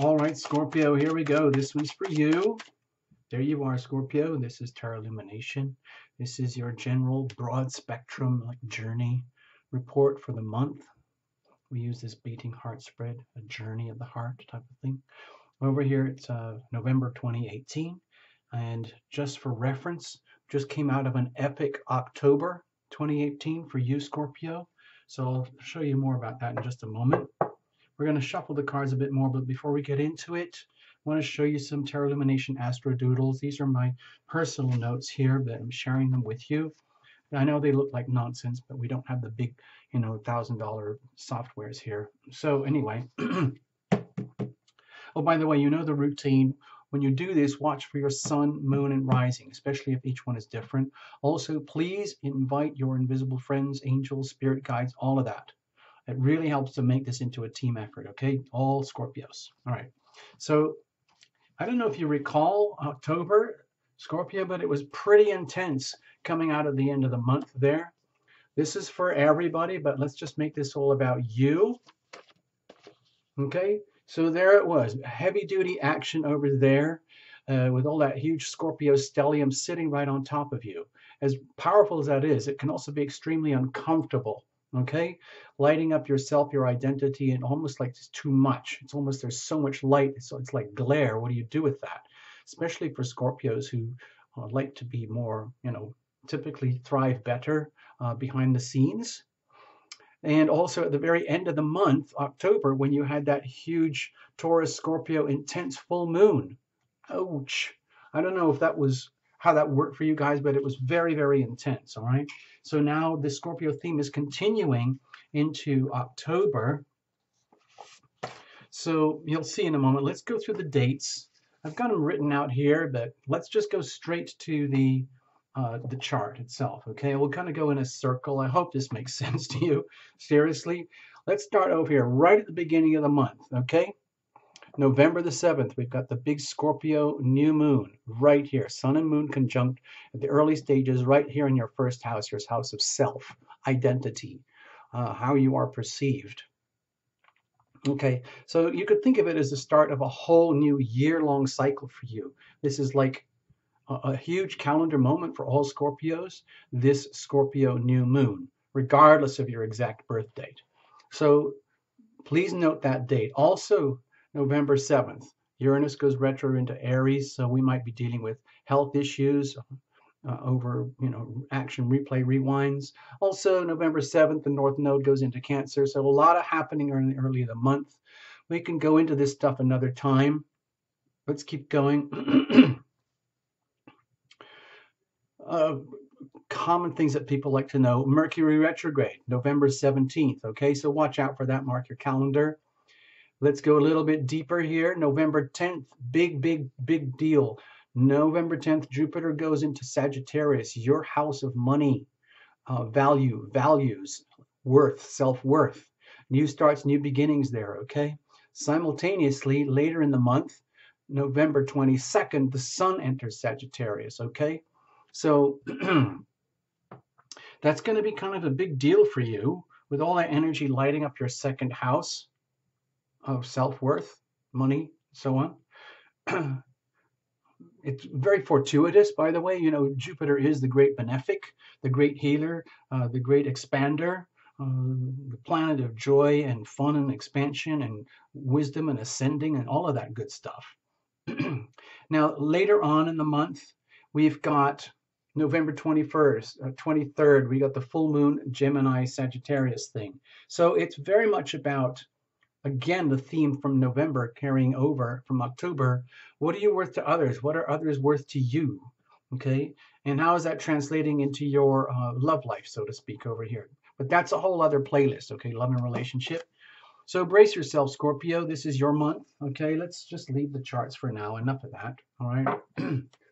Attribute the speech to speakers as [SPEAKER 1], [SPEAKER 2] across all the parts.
[SPEAKER 1] All right, Scorpio, here we go. This one's for you. There you are, Scorpio. This is Tarot Illumination. This is your general broad spectrum journey report for the month. We use this beating heart spread, a journey of the heart type of thing. Over here, it's November 2018. And just for reference, just came out of an epic October 2018 for you, Scorpio. So I'll show you more about that in just a moment. We're going to shuffle the cards a bit more, but before we get into it, I want to show you some Tarot Illumination Astro Doodles. These are my personal notes here, but I'm sharing them with you. I know they look like nonsense, but we don't have the big, $1,000 softwares here. So anyway, oh, by the way, you know the routine. When you do this, watch for your sun, moon, and rising, especially if each one is different. Also, please invite your invisible friends, angels, spirit guides, all of that. It really helps to make this into a team effort, okay? All Scorpios. All right. So I don't know if you recall October, Scorpio, but it was pretty intense coming out of the end of the month there. This is for everybody, but let's just make this all about you. Okay? So there it was. Heavy duty action over there with all that huge Scorpio stellium sitting right on top of you. As powerful as that is, it can also be extremely uncomfortable. Okay, lighting up yourself, your identity, and almost like it's too much. It's almost there's so much light, so it's like glare. What do you do with that? Especially for Scorpios who like to be more, typically thrive better behind the scenes. And also at the very end of the month, October, when you had that huge Taurus Scorpio intense full moon. Ouch! I don't know if that was how that worked for you guys, but it was very, very intense. All right. So now the Scorpio theme is continuing into October. So you'll see in a moment. Let's go through the dates. I've got them written out here, but let's just go straight to the chart itself. Okay, we'll kind of go in a circle. I hope this makes sense to you. Seriously, let's start over here right at the beginning of the month. Okay. November the 7th, we've got the big Scorpio new moon right here. Sun and moon conjunct at the early stages right here in your first house, your house of self, identity, how you are perceived. Okay, so you could think of it as the start of a whole new year-long cycle for you. This is like a huge calendar moment for all Scorpios, this Scorpio new moon, regardless of your exact birth date. So please note that date. Also, November 7th, Uranus goes retro into Aries, so we might be dealing with health issues over, action replay rewinds. Also, November 7th, the North Node goes into Cancer, so a lot of happening early in the month. We can go into this stuff another time. Let's keep going. Common things that people like to know. Mercury retrograde, November 17th. Okay, so watch out for that. Mark your calendar. Let's go a little bit deeper here. November 10th, big deal. November 10th, Jupiter goes into Sagittarius, your house of money, values, worth, self-worth. New starts, new beginnings there, okay? Simultaneously, later in the month, November 22nd, the sun enters Sagittarius, okay? So that's going to be kind of a big deal for you with all that energy lighting up your second house of self-worth, money, so on. It's very fortuitous, by the way. Jupiter is the great benefic, the great healer, the great expander, the planet of joy and fun and expansion and wisdom and ascending and all of that good stuff. Now, later on in the month, we've got November 21st, 23rd, we got the full moon Gemini Sagittarius thing. So it's very much about, again, the theme from November carrying over from October. What are you worth to others? What are others worth to you? Okay. And how is that translating into your love life, so to speak, over here? But that's a whole other playlist. Okay. Love and relationship. So brace yourself, Scorpio. This is your month. Okay. Let's just leave the charts for now. Enough of that. All right.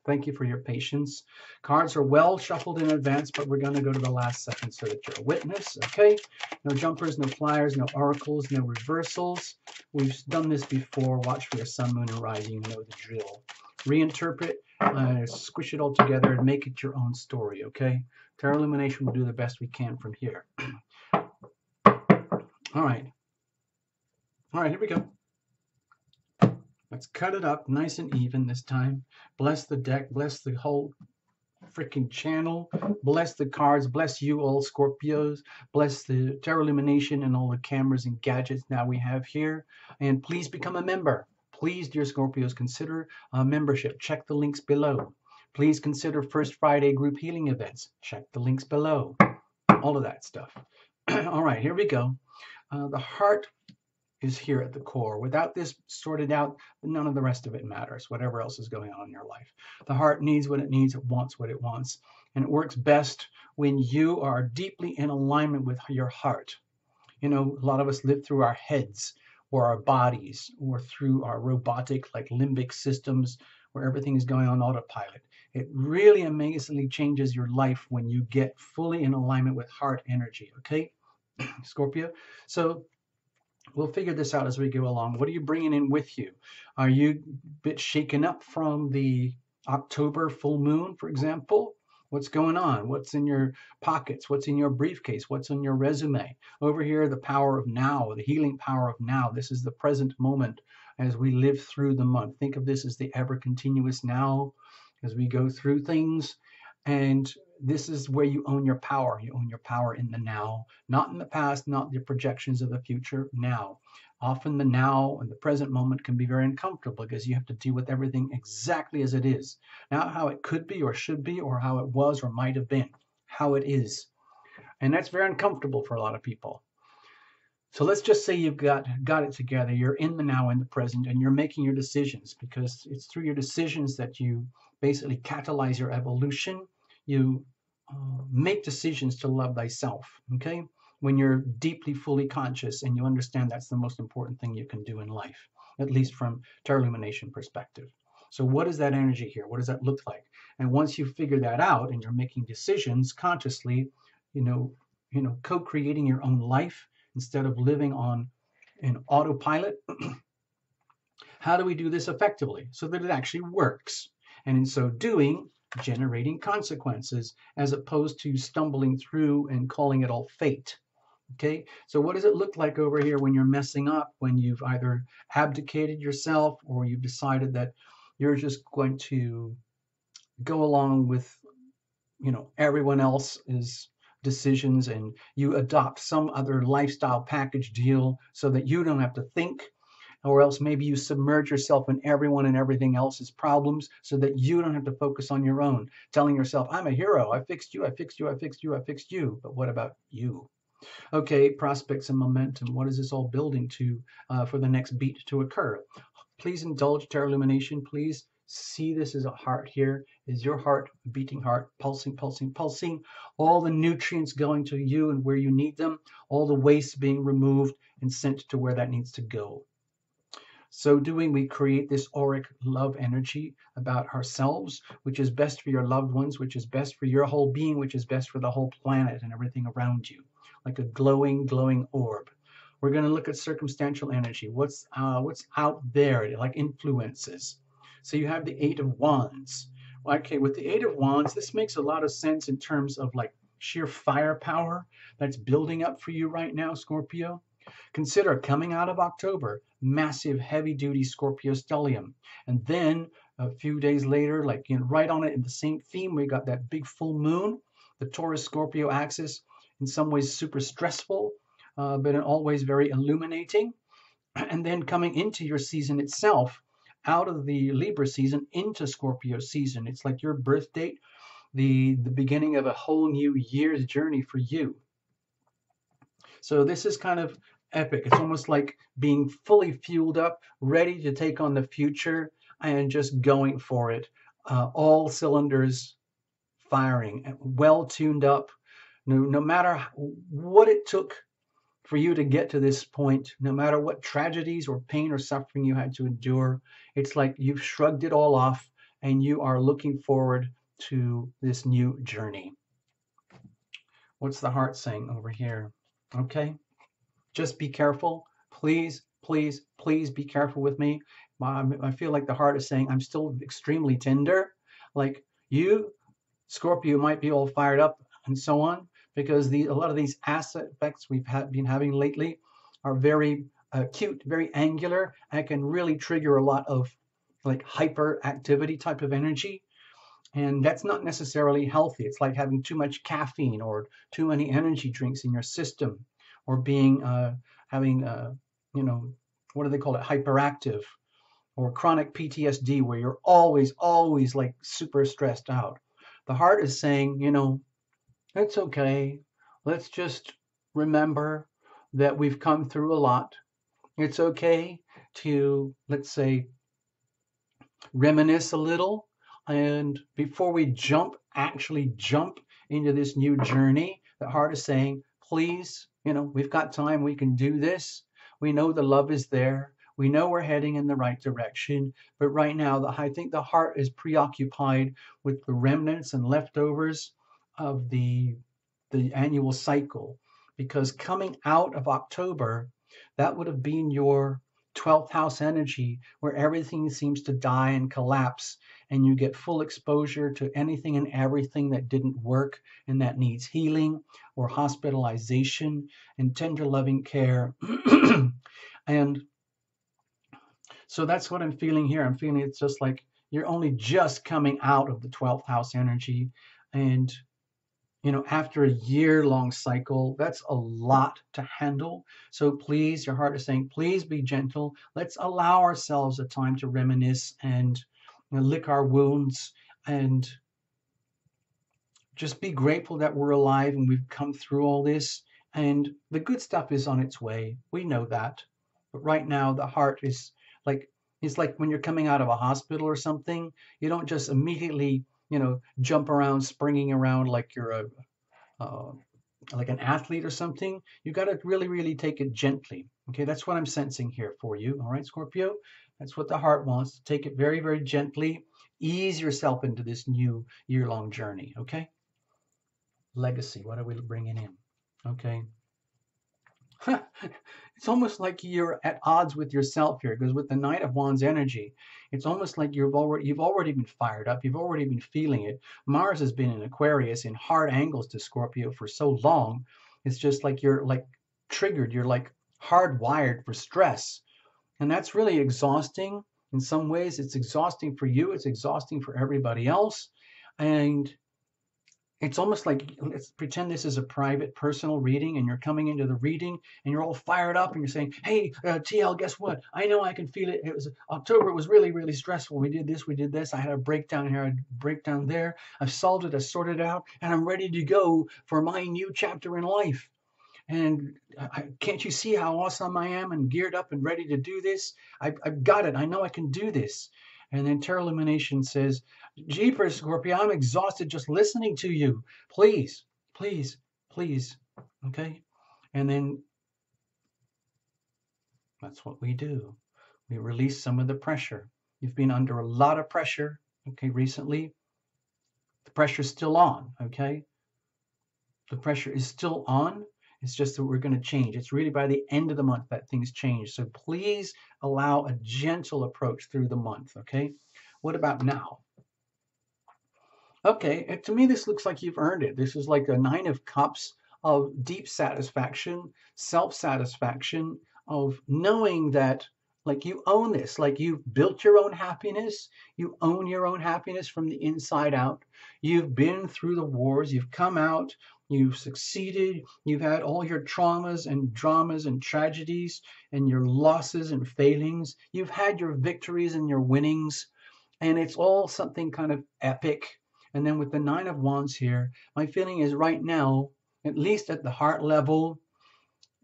[SPEAKER 1] Thank you for your patience. Cards are well shuffled in advance, but we're going to go to the last second so that you're a witness, okay? No jumpers, no flyers, no oracles, no reversals. We've done this before. Watch for your sun, moon, and rising. You know the drill. Reinterpret, squish it all together, and make it your own story, okay? Tarot Illumination will do the best we can from here. All right. All right, here we go. Let's cut it up nice and even this time. Bless the deck, bless the whole freaking channel, bless the cards, bless you all Scorpios, bless the Tarot Illumination and all the cameras and gadgets now we have here. And please become a member. Please, dear Scorpios, consider a membership. Check the links below. Please consider First Friday group healing events. Check the links below. All of that stuff. All right, here we go. The heart is here at the core. Without this sorted out, none of the rest of it matters, whatever else is going on in your life. The heart needs what it needs, it wants what it wants. And it works best when you are deeply in alignment with your heart. You know, a lot of us live through our heads or our bodies or through our robotic, like limbic systems where everything is going on autopilot. It really amazingly changes your life when you get fully in alignment with heart energy, okay, Scorpio? So we'll figure this out as we go along. What are you bringing in with you? Are you a bit shaken up from the October full moon, for example? What's going on? What's in your pockets? What's in your briefcase? What's on your resume? Over here, the power of now, the healing power of now. This is the present moment as we live through the month. Think of this as the ever continuous now as we go through things. And this is where you own your power. You own your power in the now, not in the past, not the projections of the future, now. Often the now and the present moment can be very uncomfortable because you have to deal with everything exactly as it is. Not how it could be or should be or how it was or might have been, how it is. And that's very uncomfortable for a lot of people. So let's just say you've got it together. You're in the now, in the present, and you're making your decisions because it's through your decisions that you basically catalyze your evolution. You make decisions to love thyself, okay? When you're deeply, fully conscious and you understand that's the most important thing you can do in life, at least from Tarot Illumination perspective. So what is that energy here? What does that look like? And once you figure that out and you're making decisions consciously, co-creating your own life instead of living on an autopilot, how do we do this effectively so that it actually works? And in so doing, generating consequences as opposed to stumbling through and calling it all fate. Okay, so what does it look like over here when you're messing up, when you've either abdicated yourself or you've decided that you're just going to go along with, everyone else's decisions and you adopt some other lifestyle package deal so that you don't have to think, or else maybe you submerge yourself in everyone and everything else's problems so that you don't have to focus on your own, telling yourself, I'm a hero, I fixed you, I fixed you, I fixed you, I fixed you. But what about you? Okay, prospects and momentum. What is this all building to for the next beat to occur? Please indulge Tarot Illumination. Please see this as a heart here. Is your heart, beating heart, pulsing, pulsing, pulsing. All the nutrients going to you and where you need them. All the waste being removed and sent to where that needs to go. So doing, we create this auric love energy about ourselves, which is best for your loved ones, which is best for your whole being, which is best for the whole planet and everything around you, like a glowing, glowing orb. We're going to look at circumstantial energy. What's out there, like influences. So you have the Eight of Wands. Okay, with the Eight of Wands, this makes a lot of sense in terms of like sheer firepower that's building up for you right now, Scorpio. Consider coming out of October, massive heavy-duty Scorpio stellium. And then a few days later, right on it in the same theme, we got that big full moon, the Taurus-Scorpio axis, in some ways super stressful, but in all ways very illuminating. And then coming into your season itself, out of the Libra season into Scorpio season. It's like your birth date, the beginning of a whole new year's journey for you. So this is kind of epic. It's almost like being fully fueled up, ready to take on the future and just going for it. All cylinders firing, well tuned up. No matter what it took for you to get to this point, no matter what tragedies or pain or suffering you had to endure, it's like you've shrugged it all off and you are looking forward to this new journey. What's the heart saying over here? Okay, just be careful. Please, please, please be careful with me. I feel like the heart is saying I'm still extremely tender. Like you, Scorpio, might be all fired up and so on, because a lot of these aspects we've been having lately are very acute, very angular, and can really trigger a lot of like hyperactivity type of energy. And that's not necessarily healthy. It's like having too much caffeine or too many energy drinks in your system, or being having you know, what do they call it, hyperactive, or chronic PTSD, where you're always like super stressed out. The heart is saying, you know, it's okay. Let's just remember that we've come through a lot. It's okay to, let's say, reminisce a little. And before we actually jump into this new journey, the heart is saying, please, you know, we've got time. We can do this. We know the love is there. We know we're heading in the right direction. But right now, I think the heart is preoccupied with the remnants and leftovers of the annual cycle. Because coming out of October, that would have been your 12th house energy, where everything seems to die and collapse, and you get full exposure to anything and everything that didn't work and that needs healing or hospitalization and tender loving care. And so that's what I'm feeling here. I'm feeling it's just like you're only just coming out of the 12th house energy. And you know, after a year-long cycle, that's a lot to handle. So please, your heart is saying, please be gentle. Let's allow ourselves a time to reminisce and, you know, lick our wounds, and just be grateful that we're alive and we've come through all this. And the good stuff is on its way. We know that. But right now, the heart is like, it's like when you're coming out of a hospital or something, you don't just immediately, you know, jump around, springing around like you're uh, like an athlete or something. You got to really take it gently. Okay, that's what I'm sensing here for you. All right, Scorpio, that's what the heart wants. Take it very gently. Ease yourself into this new year-long journey. Okay, legacy. What are we bringing in? Okay. It's almost like you're at odds with yourself here, because with the Knight of Wands energy, it's almost like you've already been fired up. You've already been feeling it. Mars has been in Aquarius in hard angles to Scorpio for so long. It's just like you're like triggered. You're like hardwired for stress, and that's really exhausting. In some ways, it's exhausting for you. It's exhausting for everybody else, and it's almost like, let's pretend this is a private personal reading, and you're coming into the reading and you're all fired up and you're saying, hey, TL, guess what, I know I can feel it. It was October. It was really stressful. We did this, I had a breakdown here, a breakdown there. I've solved it, I sorted it out, and I'm ready to go for my new chapter in life. And can't you see how awesome I am and geared up and ready to do this? I've got it. I know I can do this. And then Terra Illumination says, Jeepers, Scorpio, I'm exhausted just listening to you. Please. Okay? And then that's what we do. We release some of the pressure. You've been under a lot of pressure, okay, recently. The pressure's still on, okay? The pressure is still on. It's just that we're going to change. It's really by the end of the month that things change. So please allow a gentle approach through the month, okay? What about now? Okay, to me, this looks like you've earned it. This is like a 9 of Cups of deep satisfaction, self-satisfaction, of knowing that like you own this, like you've built your own happiness, you own your own happiness from the inside out. You've been through the wars, you've come out, you've succeeded, you've had all your traumas and dramas and tragedies and your losses and failings. You've had your victories and your winnings, and it's all something kind of epic. And then with the 9 of Wands here, my feeling is right now, at least at the heart level,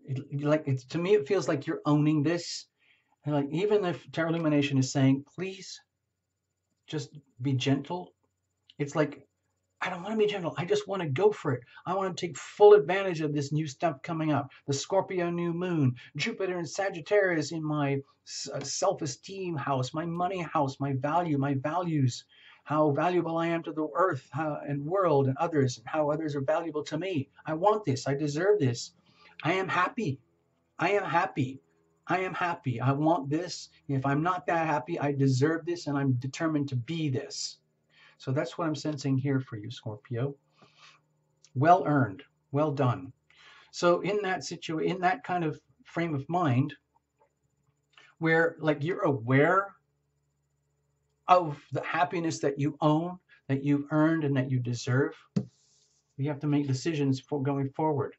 [SPEAKER 1] to me, it feels like you're owning this. And like, even if Terra Illumination is saying, please just be gentle, it's like, I don't want to be gentle. I just want to go for it. I want to take full advantage of this new stuff coming up. The Scorpio new moon, Jupiter and Sagittarius in my self-esteem house, my money house, my value, my values, how valuable I am to the earth and world and others, and how others are valuable to me. I want this. I deserve this. I am happy. I am happy. I am happy. I want this. If I'm not that happy, I deserve this, and I'm determined to be this. So that's what I'm sensing here for you, Scorpio. Well earned. Well done. So in that kind of frame of mind, where like you're aware of the happiness that you own, that you've earned, and that you deserve. You have to make decisions for going forward.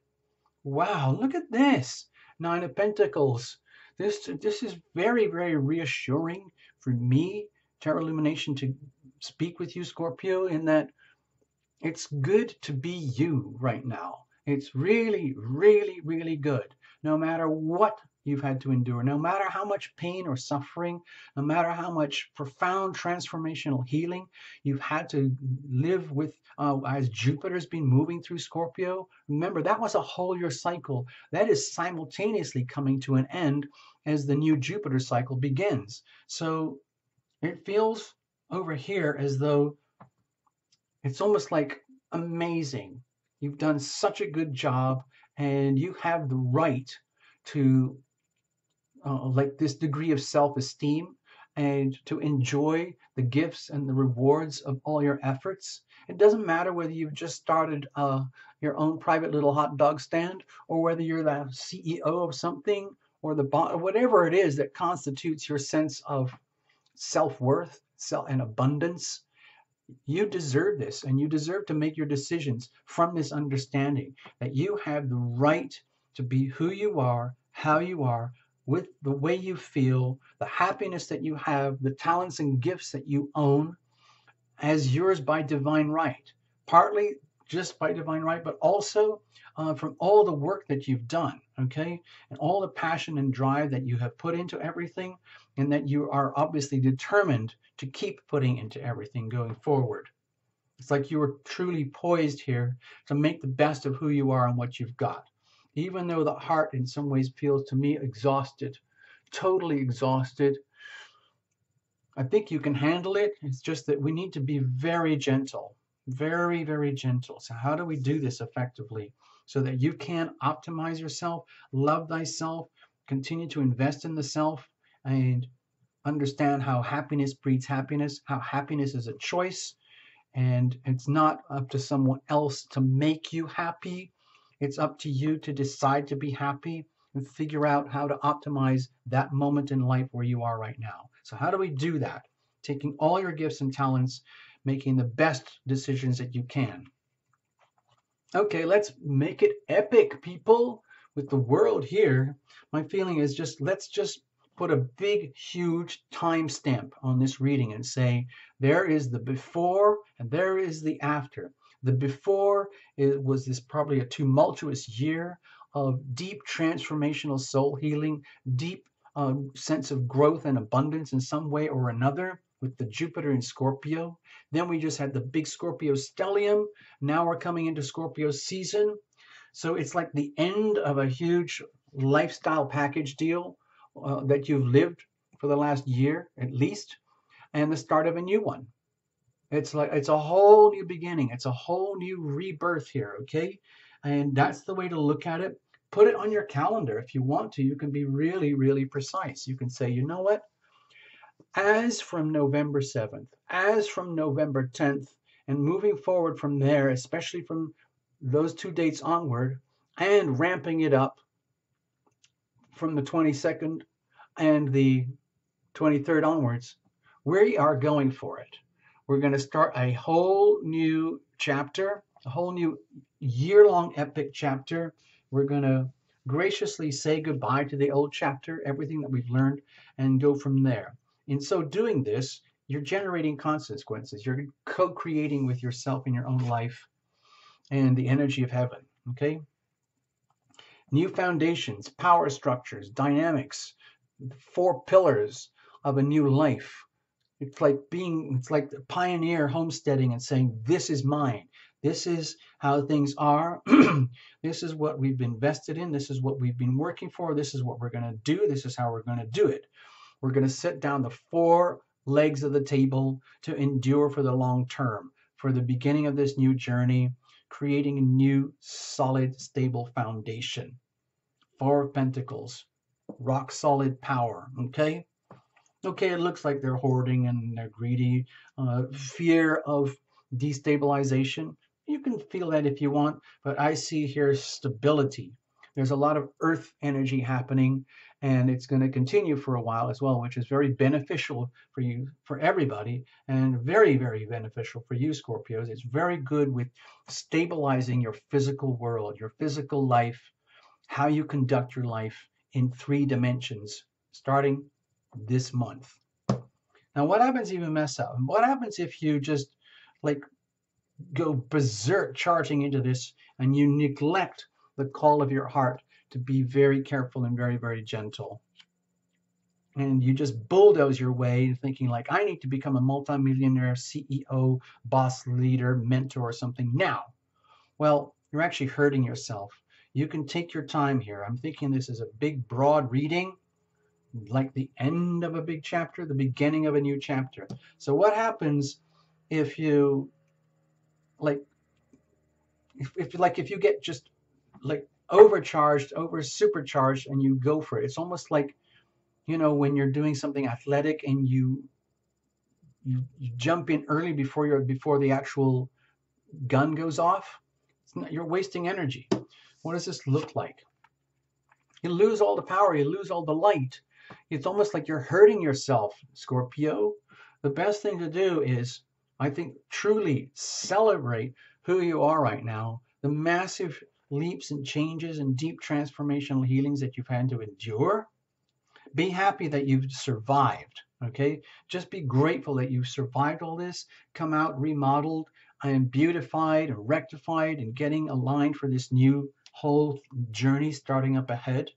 [SPEAKER 1] Wow, look at this. Nine of Pentacles. This is very, very reassuring for me, Tarot Illumination, to speak with you, Scorpio, in that it's good to be you right now. It's really, really, really good. No matter what you've had to endure, no matter how much pain or suffering, no matter how much profound transformational healing you've had to live with as Jupiter's been moving through Scorpio. Remember, that was a whole year cycle. That is simultaneously coming to an end as the new Jupiter cycle begins. So it feels over here as though it's almost like amazing. You've done such a good job, and you have the right to like this degree of self-esteem and to enjoy the gifts and the rewards of all your efforts. It doesn't matter whether you've just started your own private little hot dog stand, or whether you're the CEO of something, or whatever it is that constitutes your sense of self-worth, and abundance. You deserve this, and you deserve to make your decisions from this understanding that you have the right to be who you are, how you are, with the way you feel, the happiness that you have, the talents and gifts that you own as yours by divine right. Partly just by divine right, but also from all the work that you've done, okay? And all the passion and drive that you have put into everything, and that you are obviously determined to keep putting into everything going forward. It's like you are truly poised here to make the best of who you are and what you've got. Even though the heart in some ways feels to me exhausted, totally exhausted, I think you can handle it. It's just that we need to be very gentle, very, very gentle. So how do we do this effectively so that you can optimize yourself, love thyself, continue to invest in the self, and understand how happiness breeds happiness, how happiness is a choice, and it's not up to someone else to make you happy. It's up to you to decide to be happy and figure out how to optimize that moment in life where you are right now. So how do we do that? Taking all your gifts and talents, making the best decisions that you can. Okay, let's make it epic, people, with the world here. My feeling is let's just put a big, huge timestamp on this reading and say, there is the before and there is the after. The before was this probably a tumultuous year of deep transformational soul healing, deep sense of growth and abundance in some way or another with the Jupiter in Scorpio. Then we just had the big Scorpio stellium. Now we're coming into Scorpio season. So it's like the end of a huge lifestyle package deal that you've lived for the last year at least, and the start of a new one. It's like it's a whole new beginning. It's a whole new rebirth here, okay? And that's the way to look at it. Put it on your calendar if you want to. You can be really, really precise. You can say, you know what? As from November 7th, as from November 10th, and moving forward from there, especially from those two dates onward, and ramping it up from the 22nd and the 23rd onwards, we are going for it. We're going to start a whole new chapter, a whole new year-long epic chapter. We're going to graciously say goodbye to the old chapter, everything that we've learned, and go from there. In so doing this, you're generating consequences. You're co-creating with yourself in your own life and the energy of heaven, okay? New foundations, power structures, dynamics, 4 pillars of a new life. It's like the pioneer homesteading and saying, this is mine. This is how things are. This is what we've invested in. This is what we've been working for. This is what we're going to do. This is how we're going to do it. We're going to sit down the 4 legs of the table to endure for the long term, for the beginning of this new journey, creating a new, solid, stable foundation. 4 of Pentacles, rock solid power, okay? Okay, it looks like they're hoarding and they're greedy. Fear of destabilization. You can feel that if you want, but I see here stability. There's a lot of earth energy happening, and it's going to continue for a while as well, which is very beneficial for you, for everybody, and very, very beneficial for you, Scorpios. It's very good with stabilizing your physical world, your physical life, how you conduct your life in 3 dimensions, starting this month. Now, what happens if you mess up? What happens if you just like go berserk charging into this and you neglect the call of your heart to be very careful and very, very gentle? And you just bulldoze your way thinking like, I need to become a multimillionaire CEO, boss, leader, mentor, or something now. Well, you're actually hurting yourself. You can take your time here. I'm thinking this is a big, broad reading, like the end of a big chapter, the beginning of a new chapter. So what happens if you like, if you get just like overcharged, over supercharged, and you go for it? It's almost like, when you're doing something athletic and you jump in early before the actual gun goes off. You're wasting energy. What does this look like? You lose all the power, you lose all the light. It's almost like you're hurting yourself, Scorpio. The best thing to do is, I think, truly celebrate who you are right now, the massive leaps and changes and deep transformational healings that you've had to endure. Be happy that you've survived, okay? Just be grateful that you've survived all this, come out remodeled and beautified and rectified and getting aligned for this new whole journey starting up ahead.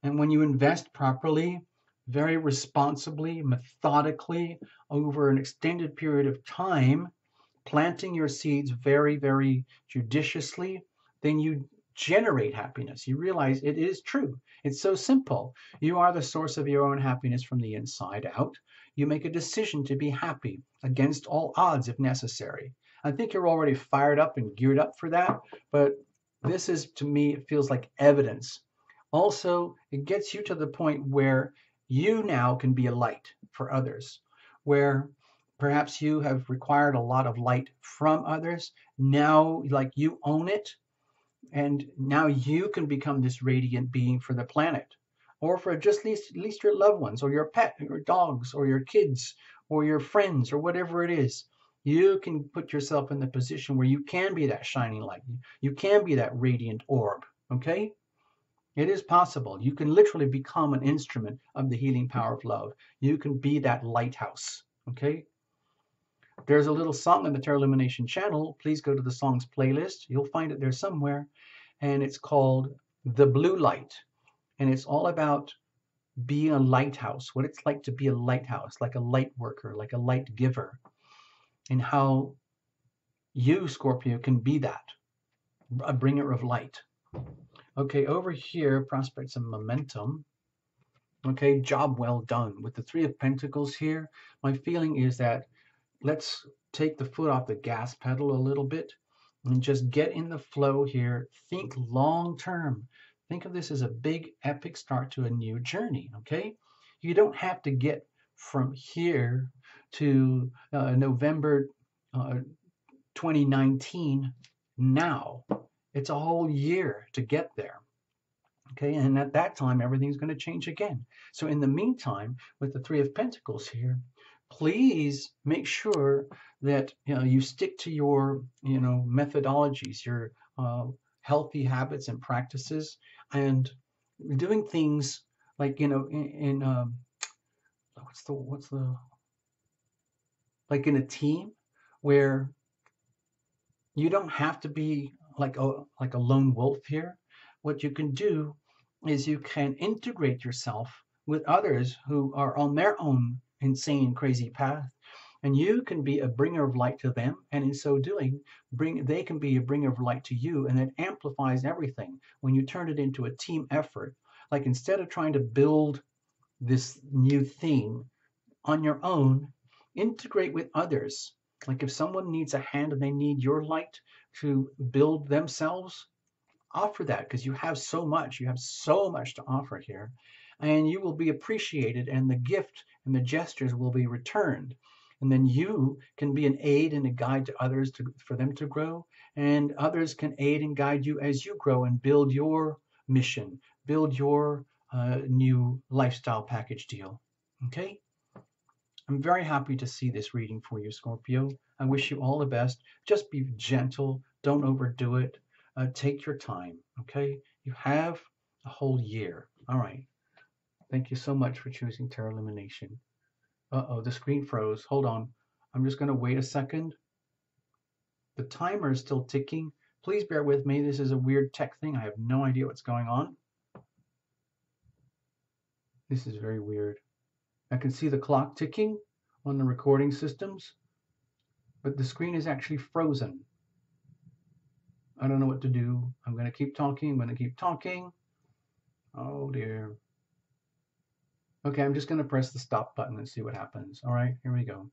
[SPEAKER 1] And when you invest properly, very responsibly, methodically, over an extended period of time, planting your seeds very, very judiciously, then you generate happiness. You realize it is true. It's so simple. You are the source of your own happiness from the inside out. You make a decision to be happy against all odds if necessary. I think you're already fired up and geared up for that, but this is, to me, it feels like evidence. Also, it gets you to the point where you now can be a light for others, where perhaps you have required a lot of light from others. Now, like, you own it, and now you can become this radiant being for the planet, or for just at least your loved ones, or your pet, or your dogs, or your kids, or your friends, or whatever it is. You can put yourself in the position where you can be that shining light. You can be that radiant orb, okay? It is possible. You can literally become an instrument of the healing power of love. You can be that lighthouse, okay? There's a little song on the Tarot Lumination channel. Please go to the songs playlist. You'll find it there somewhere. And it's called The Blue Light. And it's all about being a lighthouse, what it's like to be a lighthouse, like a light worker, like a light giver, and how you, Scorpio, can be that, a bringer of light. Okay, over here, prospects and momentum. Okay, job well done. With the Three of Pentacles here, my feeling is that let's take the foot off the gas pedal a little bit and just get in the flow here. Think long term. Think of this as a big epic start to a new journey, okay? You don't have to get from here to November 2019 now. It's a whole year to get there. Okay, and at that time, everything's going to change again. So in the meantime, with the Three of Pentacles here, please make sure that you stick to your methodologies, your healthy habits and practices, and doing things like what's the like in a team where you don't have to be like a lone wolf here. What you can do is you can integrate yourself with others who are on their own insane, crazy path, and you can be a bringer of light to them, and in so doing, they can be a bringer of light to you, and it amplifies everything when you turn it into a team effort. Like, instead of trying to build this new thing on your own, integrate with others. Like, if someone needs a hand and they need your light to build themselves, offer that, because you have so much to offer here, and you will be appreciated, and the gift and the gestures will be returned, and then you can be an aid and a guide to others for them to grow, and others can aid and guide you as you grow and build your mission, build your new lifestyle package deal. Okay? I'm very happy to see this reading for you, Scorpio. I wish you all the best. Just be gentle. Don't overdo it. Take your time. Okay? You have a whole year. All right. Thank you so much for choosing Tarot Illumination. Uh-oh, the screen froze. Hold on. I'm just going to wait a second. The timer is still ticking. Please bear with me. This is a weird tech thing. I have no idea what's going on. This is very weird. I can see the clock ticking on the recording systems, but the screen is actually frozen. I don't know what to do. I'm going to keep talking. I'm going to keep talking. Oh dear. Okay, I'm just going to press the stop button and see what happens. All right, here we go.